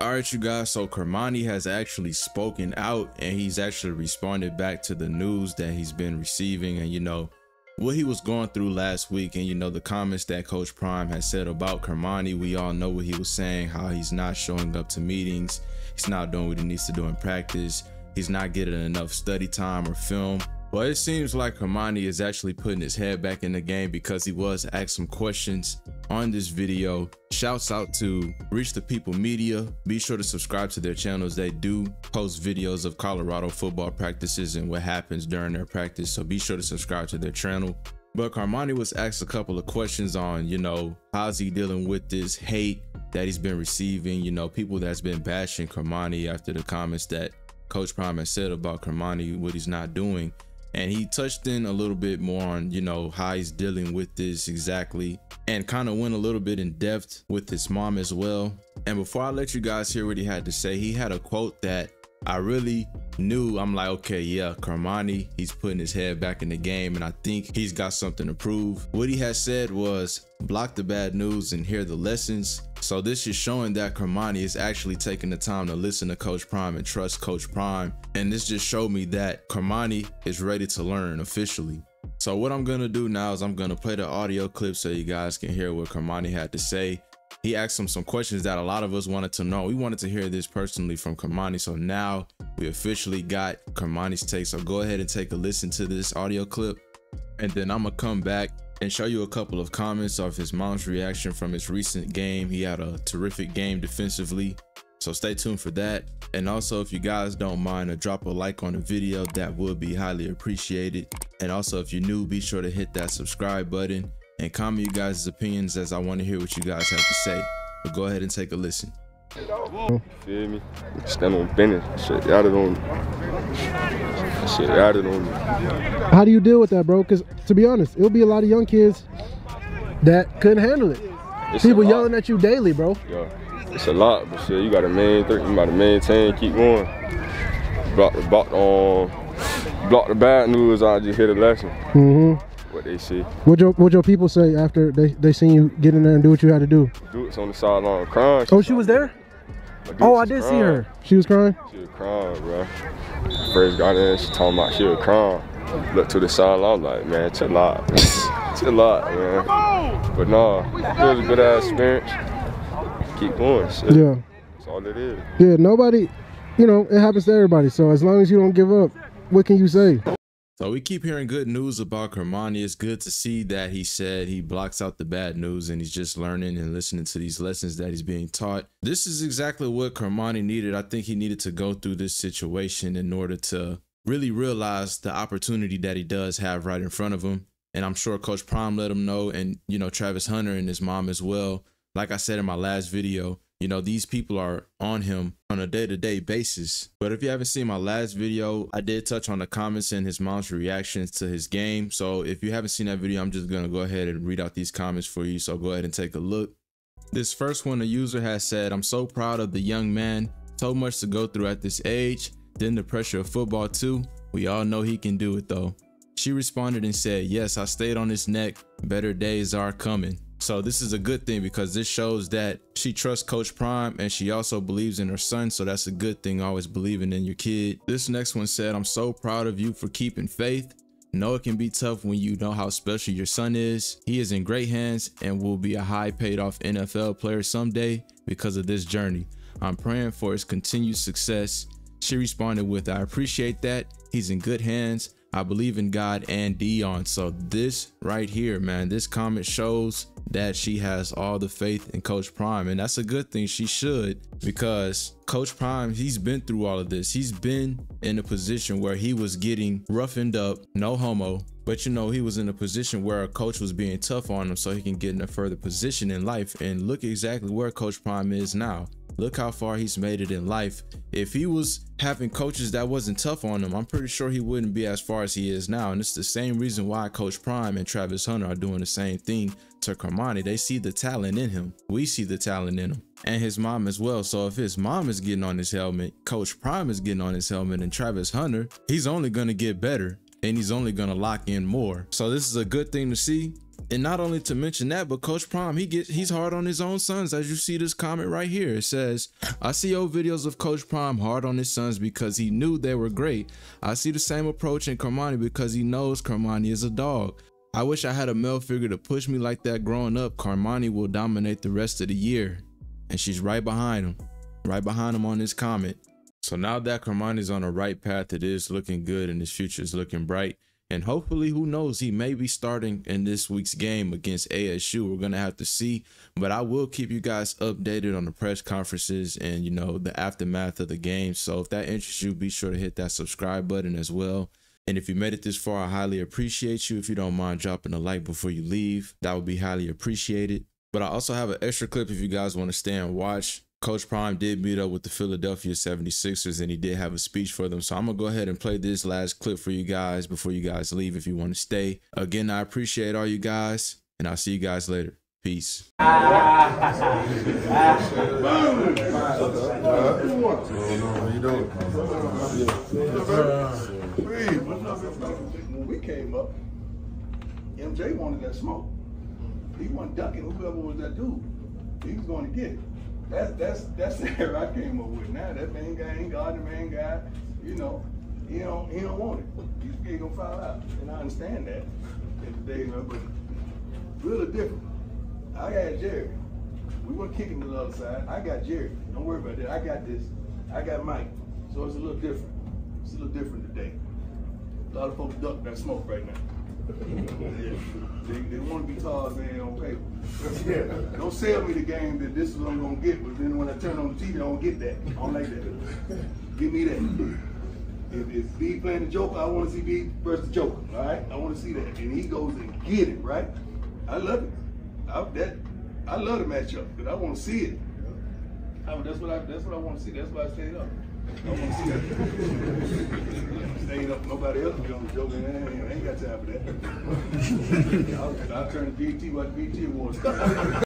All right, you guys, so Cormani has actually spoken out and he's actually responded back to the news that he's been receiving and, you know, what he was going through last week and, you know, the comments that Coach Prime has said about Cormani. We all know what he was saying, how he's not showing up to meetings. He's not doing what he needs to do in practice. He's not getting enough study time or film. Well, it seems like Cormani is actually putting his head back in the game because he was asked some questions on this video. Shouts out to Reach the People Media. Be sure to subscribe to their channels. They do post videos of Colorado football practices and what happens during their practice. So be sure to subscribe to their channel. But Cormani was asked a couple of questions on, you know, how's he dealing with this hate that he's been receiving? You know, people that's been bashing Cormani after the comments that Coach Prime has said about Cormani, what he's not doing. And he touched in a little bit more on, you know, how he's dealing with this exactly, and kind of went a little bit in depth with his mom as well. And before I let you guys hear what he had to say, he had a quote that I really knew. I'm like, okay, yeah, Cormani, he's putting his head back in the game and I think he's got something to prove. What he had said was, block the bad news and hear the lessons. So this is showing that Cormani is actually taking the time to listen to Coach Prime and trust Coach Prime. And this just showed me that Cormani is ready to learn officially. So what I'm gonna do now is I'm gonna play the audio clip so you guys can hear what Cormani had to say. He asked him some questions that a lot of us wanted to know. We wanted to hear this personally from Cormani. So now we officially got Cormani's take. So go ahead and take a listen to this audio clip. And then I'm gonna come back and show you a couple of comments of his mom's reaction from his recent game. He had a terrific game defensively. So stay tuned for that. And also, if you guys don't mind to drop a like on the video, that would be highly appreciated. And also, if you're new, be sure to hit that subscribe button and comment you guys' opinions, as I want to hear what you guys have to say. But go ahead and take a listen. Feel me? Stand on business. Shit, y'all don't. Shit, y'all don't. How do you deal with that, bro? Because to be honest, it'll be a lot of young kids that couldn't handle it. People yelling at you daily, bro. Yeah, it's a lot, but shit, you gotta maintain, keep going. Block the bad news. I just hear the lesson. What they see. What your people say after they seen you get in there and do what you had to do? Dudes on the sideline crying. Oh, she was there? Oh, I did see her. She was crying? She was crying, bro. First got in, she talking about she was crying. Look to the sideline, I'm like, man, chill out. Chill out, man. But no, it was a good ass experience. Keep going, shit. Yeah. That's all it is. Yeah, nobody, you know, it happens to everybody. So as long as you don't give up, what can you say? So we keep hearing good news about Cormani. It's good to see that he said he blocks out the bad news and he's just learning and listening to these lessons that he's being taught. This is exactly what Cormani needed. I think he needed to go through this situation in order to really realize the opportunity that he does have right in front of him. And I'm sure Coach Prime let him know, and, you know, Travis Hunter and his mom as well. Like I said in my last video, you know, these people are on him on a day-to-day basis. But if you haven't seen my last video, I did touch on the comments and his mom's reactions to his game. So if you haven't seen that video, I'm just going to go ahead and read out these comments for you. So go ahead and take a look. This first one, the user has said, I'm so proud of the young man. So much to go through at this age. Then the pressure of football too. We all know he can do it though. She responded and said, yes, I stayed on his neck. Better days are coming. So this is a good thing because this shows that she trusts Coach Prime and she also believes in her son. So that's a good thing, always believing in your kid. This next one said, I'm so proud of you for keeping faith. Know it can be tough when you know how special your son is. He is in great hands and will be a high paid off NFL player someday because of this journey. I'm praying for his continued success. She responded with, I appreciate that. He's in good hands. I believe in God and Deion. So this right here, man, this comment shows that she has all the faith in Coach Prime, and that's a good thing. She should, because Coach Prime, he's been through all of this. He's been in a position where he was getting roughened up, no homo, but you know, he was in a position where a coach was being tough on him so he can get in a further position in life. And look exactly where Coach Prime is now. Look how far he's made it in life. If he was having coaches that wasn't tough on him, I'm pretty sure he wouldn't be as far as he is now. And it's the same reason why Coach Prime and Travis Hunter are doing the same thing to Cormani. They see the talent in him. We see the talent in him. And his mom as well. So if his mom is getting on his helmet, Coach Prime is getting on his helmet, and Travis Hunter, he's only going to get better and he's only going to lock in more. So this is a good thing to see. And not only to mention that, but Coach Prime, he's hard on his own sons. As you see this comment right here, it says, I see old videos of Coach Prime hard on his sons because he knew they were great. I see the same approach in Cormani because he knows Cormani is a dog. I wish I had a male figure to push me like that growing up. Cormani will dominate the rest of the year. And she's right behind him on this comment. So now that Cormani's on the right path, it is looking good and his future is looking bright. And hopefully, who knows, he may be starting in this week's game against ASU. We're going to have to see. But I will keep you guys updated on the press conferences and, you know, the aftermath of the game. So if that interests you, be sure to hit that subscribe button as well. And if you made it this far, I highly appreciate you. If you don't mind dropping a like before you leave, that would be highly appreciated. But I also have an extra clip if you guys want to stay and watch. Coach Prime did meet up with the Philadelphia 76ers and he did have a speech for them. So I'm going to go ahead and play this last clip for you guys before you guys leave if you want to stay. Again, I appreciate all you guys and I'll see you guys later. Peace. We came up, MJ wanted that smoke. He wasn't ducking whoever was that dude. He was going to get it. That's the era I came up with. Now that main guy ain't God, the main guy, you know, he don't want it. He's gonna foul out, and I understand that. Today, but really different. I got Jerry. We weren't kicking to the other side. I got Jerry. Don't worry about that. I got this. I got Mike. So it's a little different. It's a little different today. A lot of folks duck that smoke right now. Yeah. They want to be Tarzan on paper. Yeah. Don't sell me the game that this is what I'm going to get, but then when I turn on the TV, I don't get that. I don't like that. Give me that. If B playing the Joker, I want to see B versus the Joker, all right? I want to see that. And he goes and get it, right? I love it. I love the matchup, because I want to see it. That's what I want to see. That's why I stayed up. I want to see that. Staying up, nobody else be on the Joker. I ain't got time for that. I'll turn to BT, watch BT Awards.